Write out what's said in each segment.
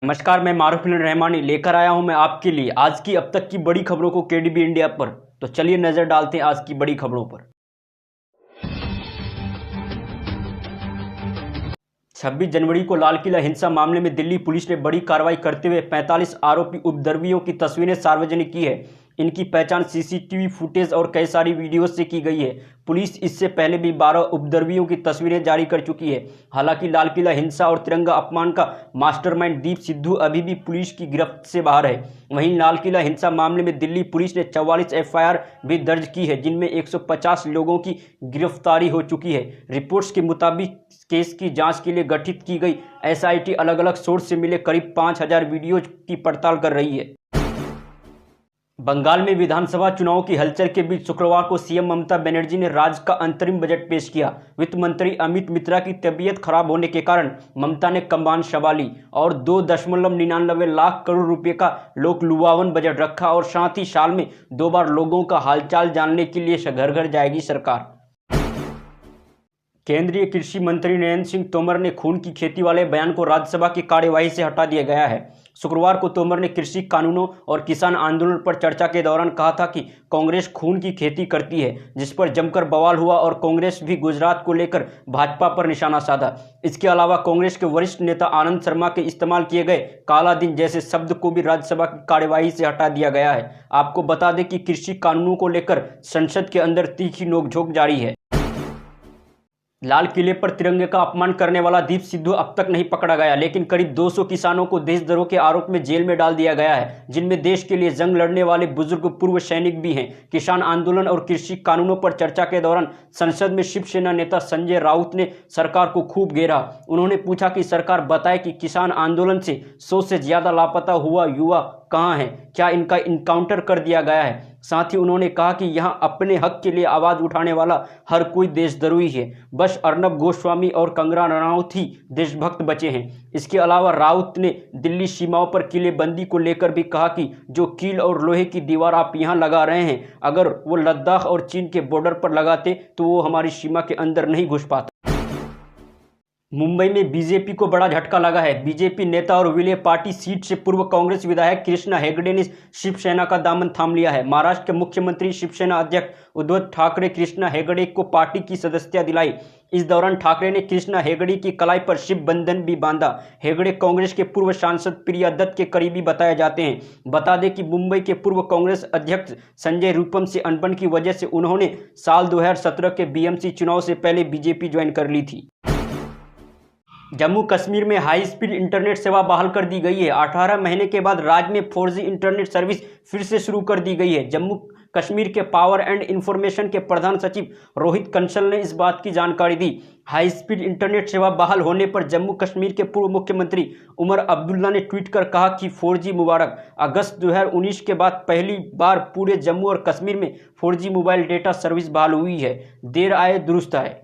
नमस्कार, मैं मारूफ रहमानी लेकर आया हूं मैं आपके लिए आज की अब तक की बड़ी खबरों को केडीबी इंडिया पर। तो चलिए नजर डालते हैं आज की बड़ी खबरों पर। 26 जनवरी को लाल किला हिंसा मामले में दिल्ली पुलिस ने बड़ी कार्रवाई करते हुए 45 आरोपी उपद्रवियों की तस्वीरें सार्वजनिक की है। इनकी पहचान सीसीटीवी फुटेज और कई सारी वीडियो से की गई है। पुलिस इससे पहले भी 12 उपद्रवियों की तस्वीरें जारी कर चुकी है। हालांकि लाल किला हिंसा और तिरंगा अपमान का मास्टरमाइंड दीप सिद्धू अभी भी पुलिस की गिरफ्त से बाहर है। वहीं लाल किला हिंसा मामले में दिल्ली पुलिस ने 44 एफआईआर भी दर्ज की है, जिनमें 150 लोगों की गिरफ्तारी हो चुकी है। रिपोर्ट्स के मुताबिक केस की जांच के लिए गठित की गई एसआईटी अलग अलग सोर्स से मिले करीब 5000 वीडियो की पड़ताल कर रही है। बंगाल में विधानसभा चुनाव की हलचल के बीच शुक्रवार को सीएम ममता बनर्जी ने राज्य का अंतरिम बजट पेश किया। वित्त मंत्री अमित मित्रा की तबीयत खराब होने के कारण ममता ने कमान संभाली और 2.99 लाख करोड़ रुपए का लोकलुभावन बजट रखा और साथ ही साल में 2 बार लोगों का हालचाल जानने के लिए घर घर जाएगी सरकार। केंद्रीय कृषि मंत्री नरेंद्र सिंह तोमर ने खून की खेती वाले बयान को राज्यसभा की कार्यवाही से हटा दिया गया है। शुक्रवार को तोमर ने कृषि कानूनों और किसान आंदोलन पर चर्चा के दौरान कहा था कि कांग्रेस खून की खेती करती है, जिस पर जमकर बवाल हुआ और कांग्रेस भी गुजरात को लेकर भाजपा पर निशाना साधा। इसके अलावा कांग्रेस के वरिष्ठ नेता आनंद शर्मा के इस्तेमाल किए गए काला दिन जैसे शब्द को भी राज्यसभा की कार्यवाही से हटा दिया गया है। आपको बता दें कि कृषि कानूनों को लेकर संसद के अंदर तीखी नोकझोंक जारी है। लाल किले पर तिरंगे का अपमान करने वाला दीप सिद्धू अब तक नहीं पकड़ा गया, लेकिन करीब 200 किसानों को देशद्रोह के आरोप में जेल में डाल दिया गया है, जिनमें देश के लिए जंग लड़ने वाले बुजुर्ग पूर्व सैनिक भी हैं। किसान आंदोलन और कृषि कानूनों पर चर्चा के दौरान संसद में शिवसेना नेता संजय राउत ने सरकार को खूब घेरा। उन्होंने पूछा कि सरकार बताए कि किसान आंदोलन से 100 से ज्यादा लापता हुआ युवा कहाँ हैं, क्या इनका इनकाउंटर कर दिया गया है। साथ ही उन्होंने कहा कि यहां अपने हक के लिए आवाज उठाने वाला हर कोई देशद्रोही है, बस अर्नब गोस्वामी और कंगना रनौत ही देशभक्त बचे हैं। इसके अलावा राउत ने दिल्ली सीमाओं पर किलेबंदी को लेकर भी कहा कि जो कील और लोहे की दीवार आप यहां लगा रहे हैं, अगर वो लद्दाख और चीन के बॉर्डर पर लगाते तो वो हमारी सीमा के अंदर नहीं घुस पाता। मुंबई में बीजेपी को बड़ा झटका लगा है। बीजेपी नेता और विलय पार्टी सीट से पूर्व कांग्रेस विधायक कृष्णा हेगड़े ने शिवसेना का दामन थाम लिया है। महाराष्ट्र के मुख्यमंत्री शिवसेना अध्यक्ष उद्धव ठाकरे कृष्णा हेगड़े को पार्टी की सदस्यता दिलाई। इस दौरान ठाकरे ने कृष्णा हेगड़े की कलाई पर शिव बंधन भी बांधा। हेगड़े कांग्रेस के पूर्व सांसद प्रिया दत्त के करीबी बताए जाते हैं। बता दें कि मुंबई के पूर्व कांग्रेस अध्यक्ष संजय रूपम से अनबन की वजह से उन्होंने साल 2017 के बीएमसी चुनाव से पहले बीजेपी ज्वाइन कर ली थी। जम्मू कश्मीर में हाई स्पीड इंटरनेट सेवा बहाल कर दी गई है। 18 महीने के बाद राज्य में 4G इंटरनेट सर्विस फिर से शुरू कर दी गई है। जम्मू कश्मीर के पावर एंड इंफॉर्मेशन के प्रधान सचिव रोहित कंसल ने इस बात की जानकारी दी। हाई स्पीड इंटरनेट सेवा बहाल होने पर जम्मू कश्मीर के पूर्व मुख्यमंत्री उमर अब्दुल्ला ने ट्वीट कर कहा कि 4G मुबारक। अगस्त 2019 के बाद पहली बार पूरे जम्मू और कश्मीर में 4G मोबाइल डेटा सर्विस बहाल हुई है। देर आए दुरुस्त आए।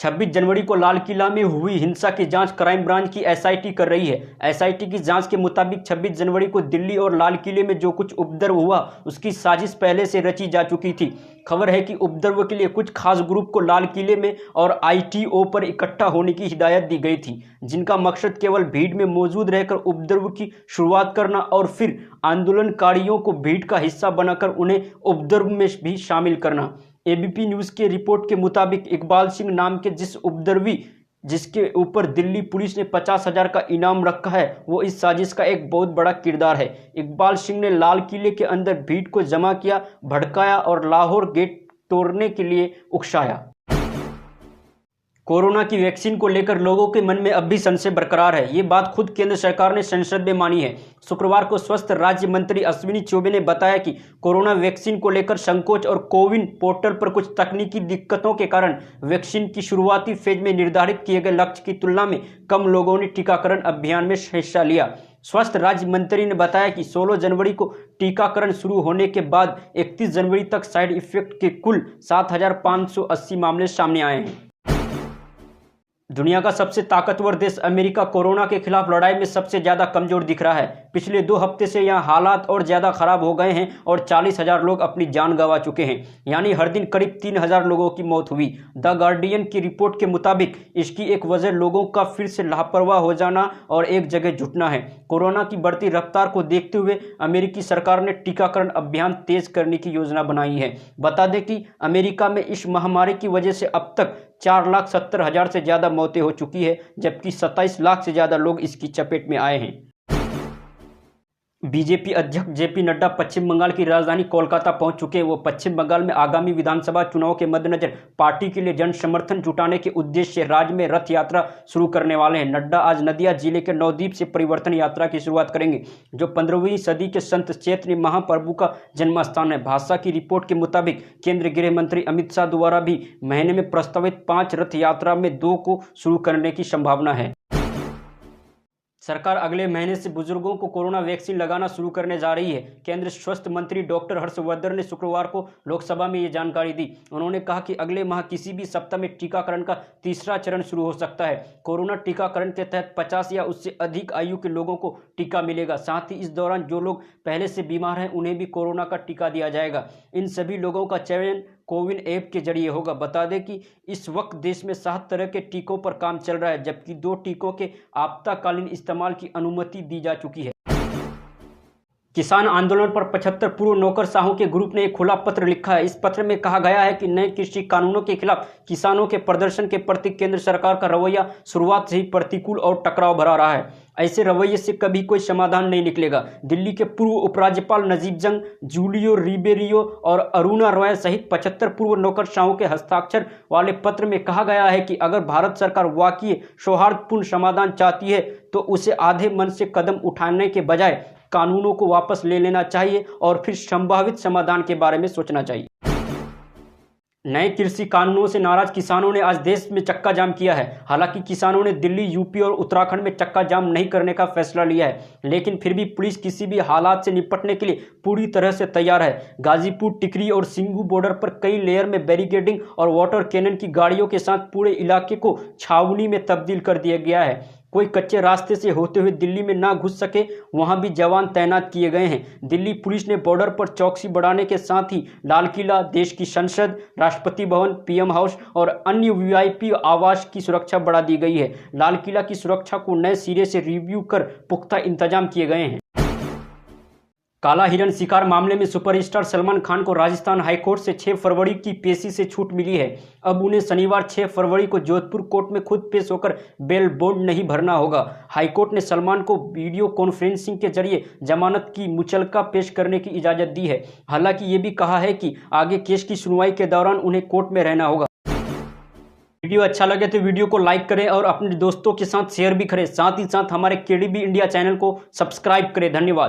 26 जनवरी को लाल किला में हुई हिंसा की जांच क्राइम ब्रांच की एसआईटी कर रही है। एसआईटी की जांच के मुताबिक 26 जनवरी को दिल्ली और लाल किले में जो कुछ उपद्रव हुआ उसकी साजिश पहले से रची जा चुकी थी। खबर है कि उपद्रव के लिए कुछ खास ग्रुप को लाल किले में और आईटीओ पर इकट्ठा होने की हिदायत दी गई थी, जिनका मकसद केवल भीड़ में मौजूद रहकर उपद्रव की शुरुआत करना और फिर आंदोलनकारियों को भीड़ का हिस्सा बनाकर उन्हें उपद्रव में भी शामिल करना। एबीपी न्यूज़ के रिपोर्ट के मुताबिक इकबाल सिंह नाम के जिस उपद्रवी जिसके ऊपर दिल्ली पुलिस ने 50,000 का इनाम रखा है, वो इस साजिश का एक बहुत बड़ा किरदार है। इकबाल सिंह ने लाल किले के अंदर भीड़ को जमा किया, भड़काया और लाहौर गेट तोड़ने के लिए उकसाया। कोरोना की वैक्सीन को लेकर लोगों के मन में अब भी संशय बरकरार है। ये बात खुद केंद्र सरकार ने संसद में मानी है। शुक्रवार को स्वास्थ्य राज्य मंत्री अश्विनी चौबे ने बताया कि कोरोना वैक्सीन को लेकर संकोच और कोविन पोर्टल पर कुछ तकनीकी दिक्कतों के कारण वैक्सीन की शुरुआती फेज में निर्धारित किए गए लक्ष्य की तुलना में कम लोगों ने टीकाकरण अभियान में हिस्सा लिया। स्वास्थ्य राज्य मंत्री ने बताया कि 16 जनवरी को टीकाकरण शुरू होने के बाद 31 जनवरी तक साइड इफेक्ट के कुल 7,580 मामले सामने आए हैं। दुनिया का सबसे ताकतवर देश अमेरिका कोरोना के खिलाफ लड़ाई में सबसे ज्यादा कमजोर दिख रहा है। पिछले 2 हफ्ते से यहाँ हालात और ज़्यादा खराब हो गए हैं और 40,000 लोग अपनी जान गंवा चुके हैं, यानी हर दिन करीब 3,000 लोगों की मौत हुई। द गार्डियन की रिपोर्ट के मुताबिक इसकी एक वजह लोगों का फिर से लापरवाह हो जाना और एक जगह जुटना है। कोरोना की बढ़ती रफ्तार को देखते हुए अमेरिकी सरकार ने टीकाकरण अभियान तेज करने की योजना बनाई है। बता दें कि अमेरिका में इस महामारी की वजह से अब तक 4,70,000 से ज़्यादा मौतें हो चुकी है, जबकि 27 लाख से ज़्यादा लोग इसकी चपेट में आए हैं। बीजेपी अध्यक्ष जेपी नड्डा पश्चिम बंगाल की राजधानी कोलकाता पहुंच चुके हैं। वो पश्चिम बंगाल में आगामी विधानसभा चुनाव के मद्देनजर पार्टी के लिए जन समर्थन जुटाने के उद्देश्य से राज्य में रथ यात्रा शुरू करने वाले हैं। नड्डा आज नदिया जिले के नवद्वीप से परिवर्तन यात्रा की शुरुआत करेंगे, जो 15वीं सदी के संत चैतन्य महाप्रभु का जन्म स्थान है। भाषा की रिपोर्ट के मुताबिक केंद्रीय गृह मंत्री अमित शाह द्वारा भी महीने में प्रस्तावित 5 रथ यात्रा में 2 को शुरू करने की संभावना है। सरकार अगले महीने से बुजुर्गों को कोरोना वैक्सीन लगाना शुरू करने जा रही है। केंद्रीय स्वास्थ्य मंत्री डॉक्टर हर्षवर्धन ने शुक्रवार को लोकसभा में ये जानकारी दी। उन्होंने कहा कि अगले माह किसी भी सप्ताह में टीकाकरण का तीसरा चरण शुरू हो सकता है। कोरोना टीकाकरण के तहत 50 या उससे अधिक आयु के लोगों को टीका मिलेगा। साथ ही इस दौरान जो लोग पहले से बीमार हैं उन्हें भी कोरोना का टीका दिया जाएगा। इन सभी लोगों का चयन कोविन ऐप के जरिए होगा। बता दें कि इस वक्त देश में 7 तरह के टीकों पर काम चल रहा है, जबकि 2 टीकों के आपातकालीन इस्तेमाल की अनुमति दी जा चुकी है। किसान आंदोलन पर 75 पूर्व नौकरशाहों के ग्रुप ने एक खुला पत्र लिखा है। इस पत्र में कहा गया है कि नए कृषि कानूनों के खिलाफ किसानों के प्रदर्शन के प्रति केंद्र सरकार का रवैया शुरुआत से ही प्रतिकूल और टकराव भरा रहा है। ऐसे रवैये से कभी कोई समाधान नहीं निकलेगा। दिल्ली के पूर्व उपराज्यपाल नजीब जंग, जूलियो रिबेरियो और अरुणा रॉय सहित 75 पूर्व नौकरशाहों के हस्ताक्षर वाले पत्र में कहा गया है कि अगर भारत सरकार वाकई सौहार्दपूर्ण समाधान चाहती है तो उसे आधे मन से कदम उठाने के बजाय कानूनों को वापस ले लेना चाहिए और फिर संभावित समाधान के बारे में सोचना चाहिए। नए कृषि कानूनों से नाराज किसानों ने आज देश में चक्का जाम किया है। हालांकि किसानों ने दिल्ली, यूपी और उत्तराखंड में चक्का जाम नहीं करने का फैसला लिया है, लेकिन फिर भी पुलिस किसी भी हालात से निपटने के लिए पूरी तरह से तैयार है। गाजीपुर, टिकरी और सिंगू बॉर्डर पर कई लेयर में बैरिकेडिंग और वाटर कैनन की गाड़ियों के साथ पूरे इलाके को छावनी में तब्दील कर दिया गया है। कोई कच्चे रास्ते से होते हुए दिल्ली में ना घुस सके, वहां भी जवान तैनात किए गए हैं। दिल्ली पुलिस ने बॉर्डर पर चौकसी बढ़ाने के साथ ही लाल किला, देश की संसद, राष्ट्रपति भवन, पीएम हाउस और अन्य वीआईपी आवास की सुरक्षा बढ़ा दी गई है। लाल किला की सुरक्षा को नए सिरे से रिव्यू कर पुख्ता इंतजाम किए गए हैं। काला हिरण शिकार मामले में सुपरस्टार सलमान खान को राजस्थान हाईकोर्ट से 6 फरवरी की पेशी से छूट मिली है। अब उन्हें शनिवार 6 फरवरी को जोधपुर कोर्ट में खुद पेश होकर बेल बॉन्ड नहीं भरना होगा। हाईकोर्ट ने सलमान को वीडियो कॉन्फ्रेंसिंग के जरिए जमानत की मुचलका पेश करने की इजाजत दी है। हालांकि ये भी कहा है कि आगे केस की सुनवाई के दौरान उन्हें कोर्ट में रहना होगा। वीडियो अच्छा लगे तो वीडियो को लाइक करें और अपने दोस्तों के साथ शेयर भी करें। साथ ही साथ हमारे केडीबी इंडिया चैनल को सब्सक्राइब करें। धन्यवाद।